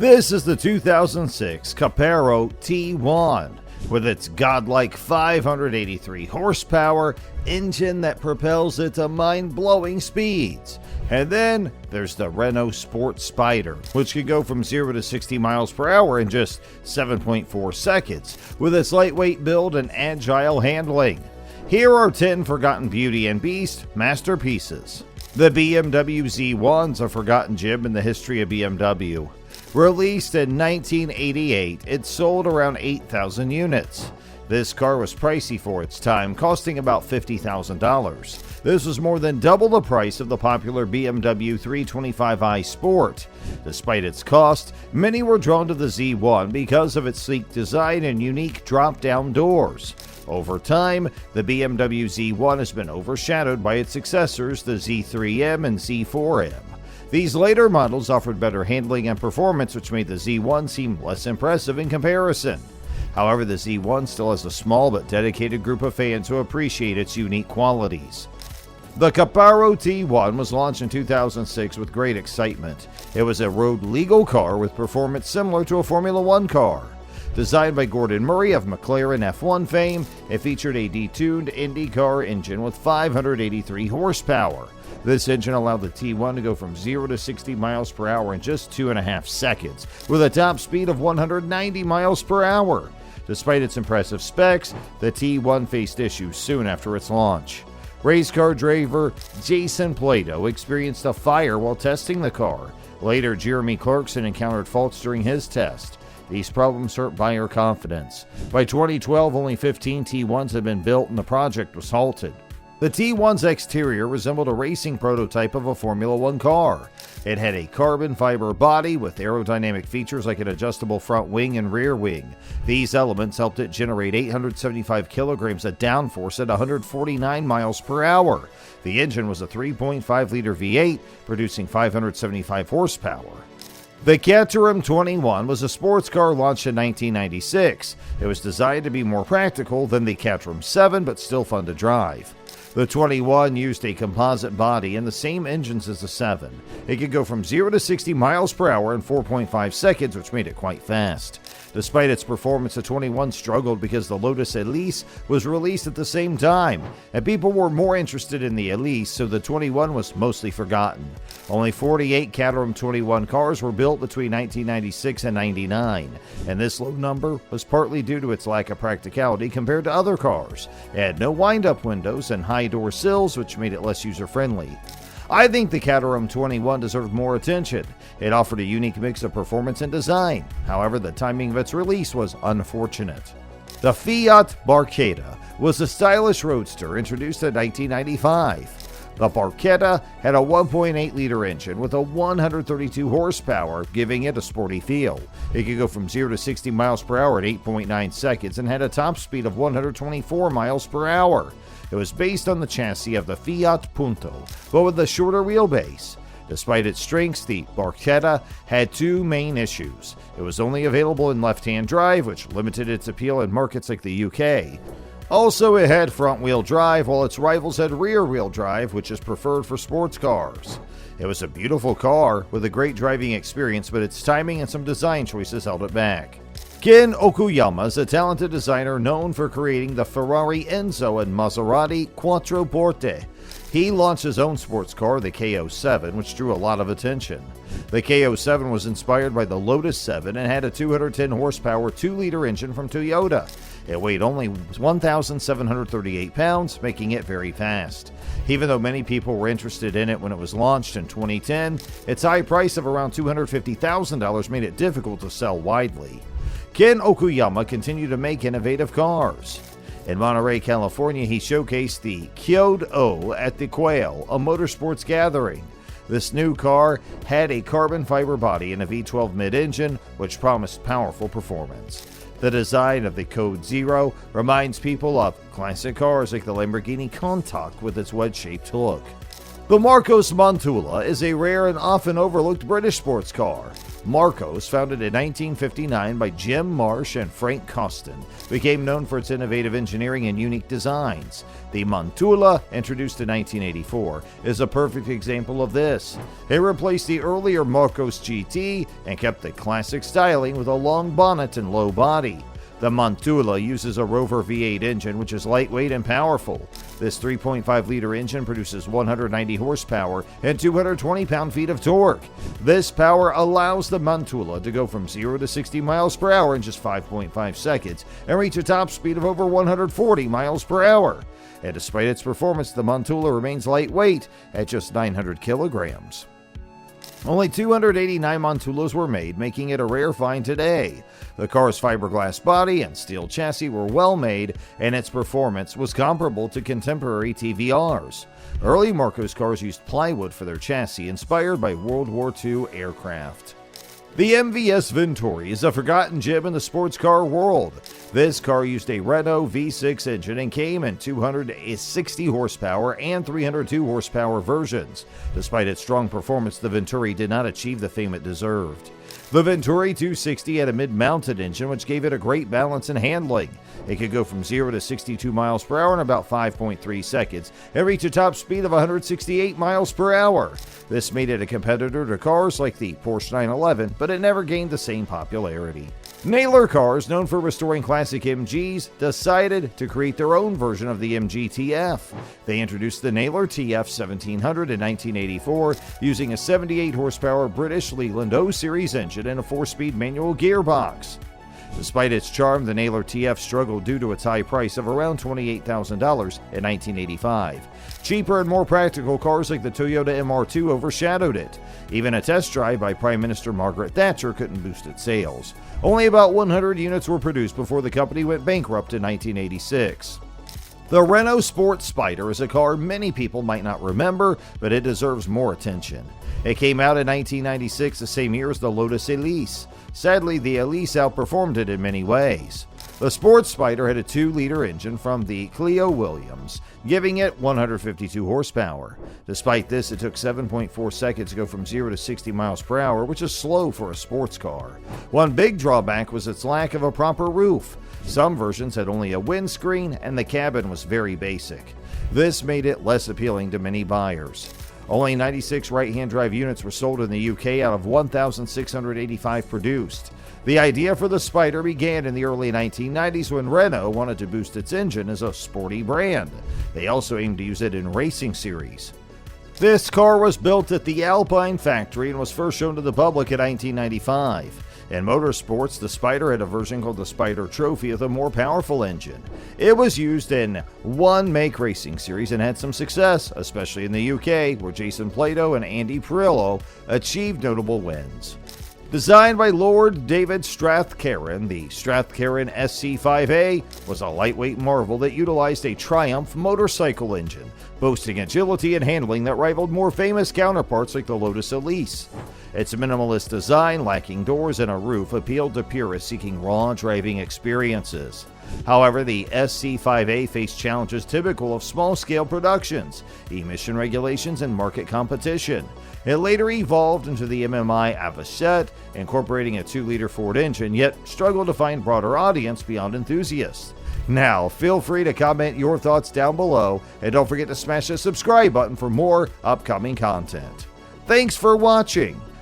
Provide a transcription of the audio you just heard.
This is the 2006 Caparo T1 with its godlike 583 horsepower engine that propels it to mind-blowing speeds. And then there's the Renault Sport Spider, which can go from 0 to 60 miles per hour in just 7.4 seconds with its lightweight build and agile handling. Here are 10 forgotten Beauty and Beast masterpieces. The BMW Z1's a forgotten gem in the history of BMW. Released in 1988, it sold around 8,000 units. This car was pricey for its time, costing about $50,000. This was more than double the price of the popular BMW 325i Sport. Despite its cost, many were drawn to the Z1 because of its sleek design and unique drop-down doors. Over time, the BMW Z1 has been overshadowed by its successors, the Z3M and Z4M. These later models offered better handling and performance, which made the Z1 seem less impressive in comparison. However, the Z1 still has a small but dedicated group of fans who appreciate its unique qualities. The Caparo T1 was launched in 2006 with great excitement. It was a road legal car with performance similar to a Formula One car. Designed by Gordon Murray of McLaren F1 fame, it featured a detuned IndyCar engine with 583 horsepower. This engine allowed the T1 to go from 0 to 60 miles per hour in just 2.5 seconds, with a top speed of 190 miles per hour. Despite its impressive specs, the T1 faced issues soon after its launch. Race car driver Jason Plato experienced a fire while testing the car. Later, Jeremy Clarkson encountered faults during his test. These problems hurt buyer confidence. By 2012, only 15 T1s had been built and the project was halted. The T1's exterior resembled a racing prototype of a Formula One car. It had a carbon fiber body with aerodynamic features like an adjustable front wing and rear wing. These elements helped it generate 875 kilograms of downforce at 149 miles per hour. The engine was a 3.5-liter V8, producing 575 horsepower. The Caterham 21 was a sports car launched in 1996. It was designed to be more practical than the Caterham 7, but still fun to drive. The 21 used a composite body and the same engines as the 7. It could go from 0 to 60 miles per hour in 4.5 seconds, which made it quite fast. Despite its performance, the 21 struggled because the Lotus Elise was released at the same time, and people were more interested in the Elise, so the 21 was mostly forgotten. Only 48 Caterham 21 cars were built between 1996 and 99, and this low number was partly due to its lack of practicality compared to other cars. It had no wind-up windows and high door sills, which made it less user-friendly. I think the Caterham 21 deserved more attention. It offered a unique mix of performance and design. However, the timing of its release was unfortunate. The Fiat Barchetta was a stylish roadster introduced in 1995. The Barchetta had a 1.8-liter engine with a 132 horsepower, giving it a sporty feel. It could go from 0 to 60 miles per hour in 8.9 seconds and had a top speed of 124 miles per hour. It was based on the chassis of the Fiat Punto, but with a shorter wheelbase. Despite its strengths, the Barchetta had two main issues. It was only available in left-hand drive, which limited its appeal in markets like the UK. Also, it had front-wheel drive, while its rivals had rear-wheel drive, which is preferred for sports cars. It was a beautiful car with a great driving experience, but its timing and some design choices held it back. Ken Okuyama is a talented designer known for creating the Ferrari Enzo and Maserati Quattroporte. He launched his own sports car, the K07, which drew a lot of attention. The K07 was inspired by the Lotus 7 and had a 210 horsepower 2-liter engine from Toyota. It weighed only 1,738 pounds, making it very fast. Even though many people were interested in it when it was launched in 2010, its high price of around $250,000 made it difficult to sell widely. Ken Okuyama continued to make innovative cars. In Monterey, California, he showcased the Kyode O at the Quail, a motorsports gathering. This new car had a carbon fiber body and a V12 mid-engine, which promised powerful performance. The design of the Code Zero reminds people of classic cars like the Lamborghini Countach with its wedge-shaped look. The Marcos Mantula is a rare and often overlooked British sports car. Marcos, founded in 1959 by Jim Marsh and Frank Costin, became known for its innovative engineering and unique designs. The Mantula, introduced in 1984, is a perfect example of this. It replaced the earlier Marcos GT and kept the classic styling with a long bonnet and low body. The Mantula uses a Rover V8 engine, which is lightweight and powerful. This 3.5-liter engine produces 190 horsepower and 220 pound-feet of torque. This power allows the Mantula to go from 0 to 60 miles per hour in just 5.5 seconds and reach a top speed of over 140 miles per hour. And despite its performance, the Mantula remains lightweight at just 900 kilograms. Only 289 Mantulas were made, making it a rare find today. The car's fiberglass body and steel chassis were well made, and its performance was comparable to contemporary TVRs. Early Marcos cars used plywood for their chassis, inspired by World War II aircraft. The MVS Venturi is a forgotten gem in the sports car world. This car used a Renault V6 engine and came in 260 horsepower and 302 horsepower versions. Despite its strong performance, the Venturi did not achieve the fame it deserved. The Venturi 260 had a mid-mounted engine, which gave it a great balance and handling. It could go from 0 to 62 miles per hour in about 5.3 seconds and reach a top speed of 168 miles per hour. This made it a competitor to cars like the Porsche 911, but it never gained the same popularity. Naylor Cars, known for restoring classic MGs, decided to create their own version of the MG TF. They introduced the Naylor TF 1700 in 1984, using a 78 horsepower British Leyland O Series engine and a 4-speed manual gearbox. Despite its charm, the Naylor TF struggled due to its high price of around $28,000 in 1985. Cheaper and more practical cars like the Toyota MR2 overshadowed it. Even a test drive by Prime Minister Margaret Thatcher couldn't boost its sales. Only about 100 units were produced before the company went bankrupt in 1986. The Renault Sport Spider is a car many people might not remember, but it deserves more attention. It came out in 1996, the same year as the Lotus Elise. Sadly, the Elise outperformed it in many ways. The Sport Spider had a 2-liter engine from the Clio Williams, giving it 152 horsepower. Despite this, it took 7.4 seconds to go from 0 to 60 miles per hour, which is slow for a sports car. One big drawback was its lack of a proper roof. Some versions had only a windscreen, and the cabin was very basic. This made it less appealing to many buyers. Only 96 right-hand drive units were sold in the UK out of 1,685 produced. The idea for the Spider began in the early 1990s when Renault wanted to boost its engine as a sporty brand. They also aimed to use it in racing series. This car was built at the Alpine factory and was first shown to the public in 1995. In motorsports, the Spider had a version called the Spider Trophy with a more powerful engine. It was used in one make racing series and had some success, especially in the UK, where Jason Plato and Andy Perillo achieved notable wins. Designed by Lord David Strathcarron, the Strathcarron SC-5A was a lightweight marvel that utilized a Triumph motorcycle engine, boasting agility and handling that rivaled more famous counterparts like the Lotus Elise. Its minimalist design, lacking doors and a roof, appealed to purists seeking raw driving experiences. However, the SC-5A faced challenges typical of small-scale productions, emission regulations, and market competition. It later evolved into the MMI Avocet, incorporating a 2-liter Ford engine, yet struggled to find broader audience beyond enthusiasts. Now, feel free to comment your thoughts down below, and don't forget to smash the subscribe button for more upcoming content. Thanks for watching.